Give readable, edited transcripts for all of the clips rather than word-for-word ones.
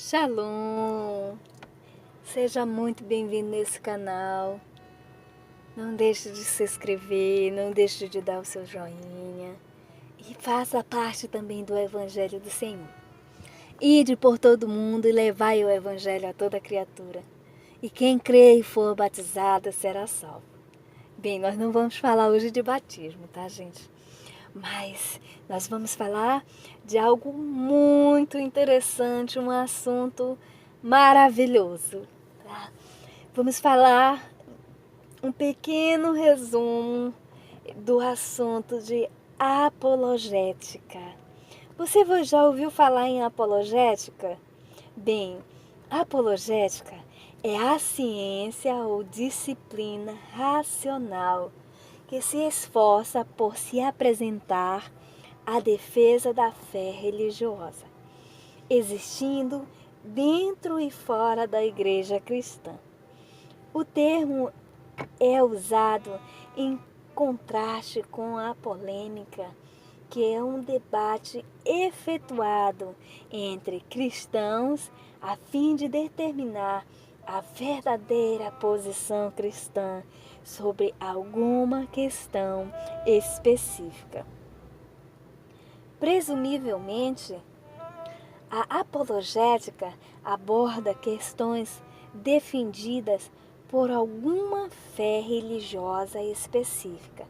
Shalom! Seja muito bem-vindo nesse canal. Não deixe de se inscrever, não deixe de dar o seu joinha. E faça parte também do Evangelho do Senhor. Ide por todo mundo e levai o Evangelho a toda criatura. E quem crê e for batizado será salvo. Bem, nós não vamos falar hoje de batismo, tá, gente? Mas nós vamos falar de algo muito interessante, um assunto maravilhoso. Tá? Vamos falar um pequeno resumo do assunto de apologética. Você já ouviu falar em apologética? Bem, apologética é a ciência ou disciplina racional que se esforça por se apresentar à defesa da fé religiosa, existindo dentro e fora da igreja cristã. O termo é usado em contraste com a polêmica, que é um debate efetuado entre cristãos a fim de determinar a verdadeira posição cristã sobre alguma questão específica. Presumivelmente, a apologética aborda questões defendidas por alguma fé religiosa específica,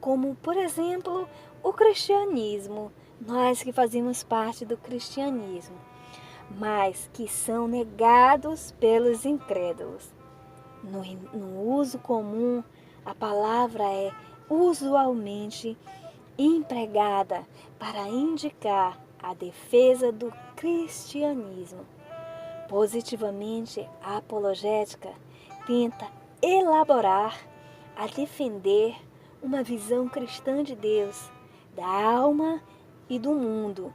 como, por exemplo, o cristianismo, nós que fazemos parte do cristianismo, mas que são negados pelos incrédulos. No uso comum, a palavra é usualmente empregada para indicar a defesa do cristianismo. Positivamente, a apologética tenta elaborar a defender uma visão cristã de Deus, da alma e do mundo,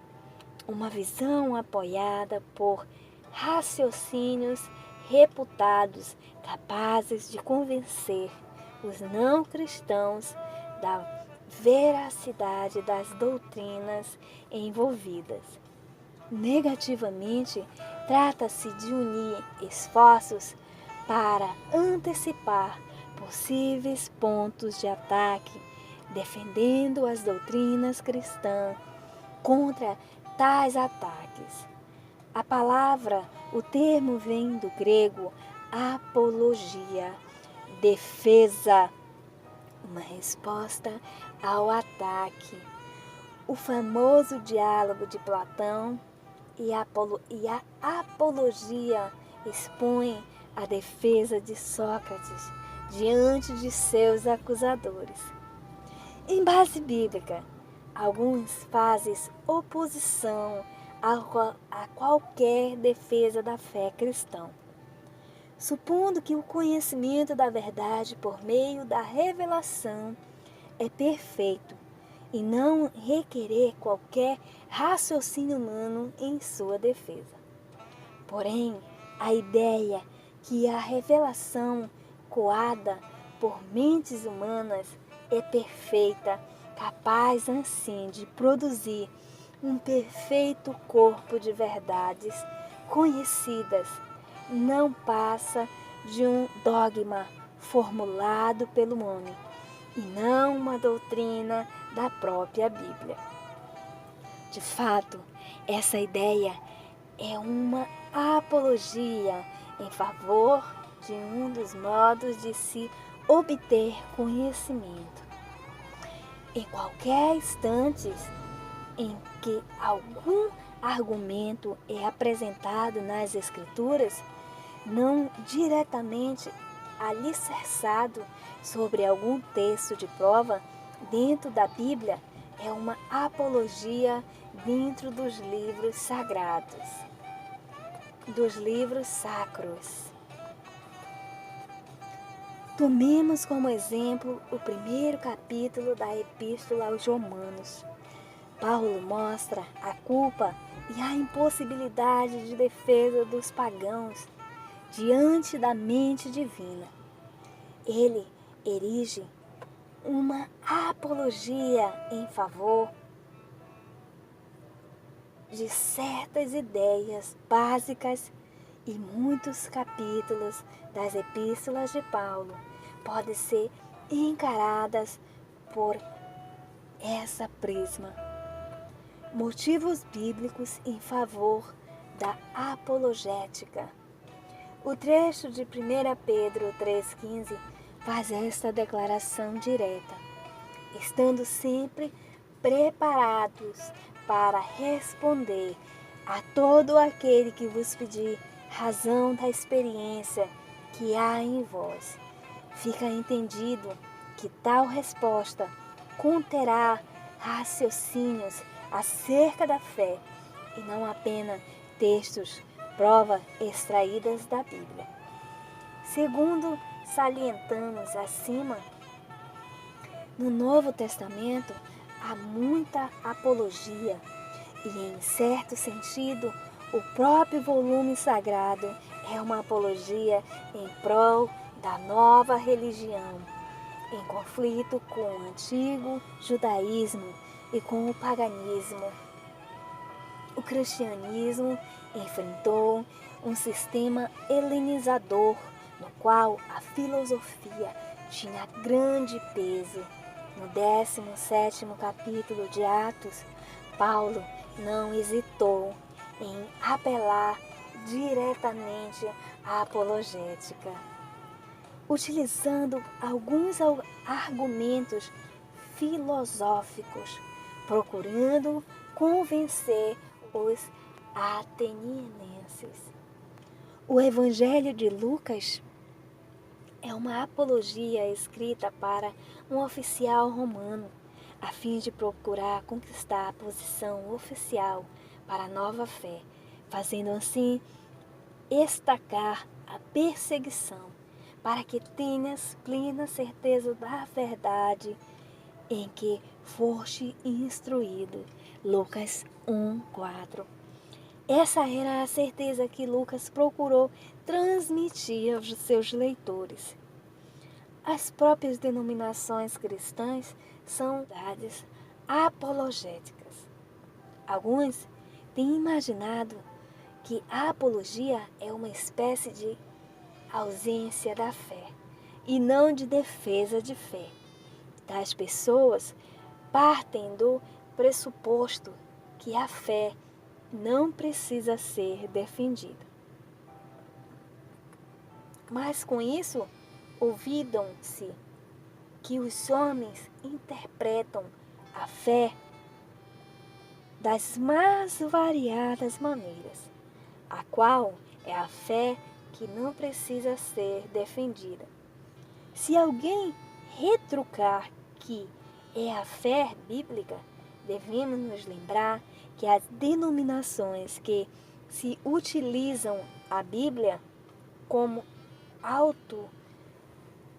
uma visão apoiada por raciocínios reputados capazes de convencer os não cristãos da veracidade das doutrinas envolvidas. Negativamente, trata-se de unir esforços para antecipar possíveis pontos de ataque, defendendo as doutrinas cristãs contra tais ataques. A palavra, o termo vem do grego apologia, defesa, uma resposta ao ataque. O famoso diálogo de Platão e a apologia expõe a defesa de Sócrates diante de seus acusadores. Em base bíblica, alguns fazem oposição a qualquer defesa da fé cristã, supondo que o conhecimento da verdade por meio da revelação é perfeito e não requerer qualquer raciocínio humano em sua defesa. Porém, a ideia que a revelação coada por mentes humanas é perfeita, capaz assim de produzir um perfeito corpo de verdades conhecidas, não passa de um dogma formulado pelo homem, e não uma doutrina da própria Bíblia. De fato, essa ideia é uma apologia em favor de um dos modos de se obter conhecimento. Em qualquer instante em que algum argumento é apresentado nas Escrituras, não diretamente alicerçado sobre algum texto de prova dentro da Bíblia, é uma apologia dentro dos livros sagrados, dos livros sacros. Tomemos como exemplo o primeiro capítulo da Epístola aos Romanos. Paulo mostra a culpa e a impossibilidade de defesa dos pagãos diante da mente divina. Ele erige uma apologia em favor de certas ideias básicas e muitos capítulos das epístolas de Paulo podem ser encaradas por essa prisma. Motivos bíblicos em favor da apologética. O trecho de 1 Pedro 3,15 faz esta declaração direta: estando sempre preparados para responder a todo aquele que vos pedir razão da experiência que há em vós. Fica entendido que tal resposta conterá raciocínios acerca da fé e não apenas textos, prova extraídas da Bíblia. Segundo salientamos acima, no Novo Testamento há muita apologia e, em certo sentido, o próprio volume sagrado é uma apologia em prol da nova religião, em conflito com o antigo judaísmo e com o paganismo. O cristianismo enfrentou um sistema helenizador no qual a filosofia tinha grande peso. No 17º capítulo de Atos, Paulo não hesitou em apelar diretamente à apologética, utilizando alguns argumentos filosóficos, procurando convencer os atenienses. O Evangelho de Lucas é uma apologia escrita para um oficial romano, a fim de procurar conquistar a posição oficial para a nova fé, fazendo assim estacar a perseguição, para que tenhas plena certeza da verdade em que foste instruído. Lucas 1:4. Essa era a certeza que Lucas procurou transmitir aos seus leitores. As próprias denominações cristãs são verdades apologéticas. Alguns têm imaginado que a apologia é uma espécie de ausência da fé e não de defesa de fé. Tais pessoas partem do pressuposto que a fé não precisa ser defendida. Mas com isso, olvidam-se que os homens interpretam a fé das mais variadas maneiras, a qual é a fé que não precisa ser defendida. Se alguém retrucar que é a fé bíblica, devemos nos lembrar que as denominações que se utilizam a Bíblia como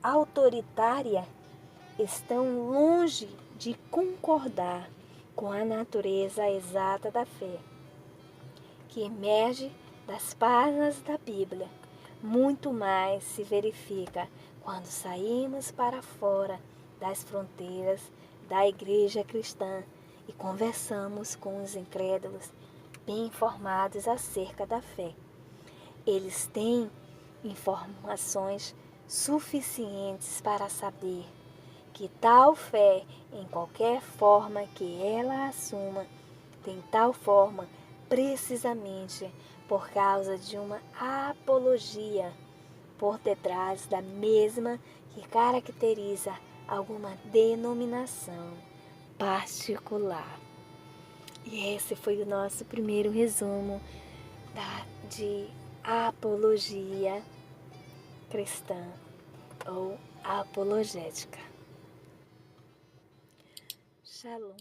autoritária estão longe de concordar com a natureza exata da fé, que emerge das páginas da Bíblia. Muito mais se verifica quando saímos para fora das fronteiras da igreja cristã e conversamos com os incrédulos bem informados acerca da fé. Eles têm informações suficientes para saber que tal fé, em qualquer forma que ela assuma, tem tal forma precisamente por causa de uma apologia por detrás da mesma que caracteriza alguma denominação particular. E esse foi o nosso primeiro resumo de apologia cristã ou apologética. Shalom.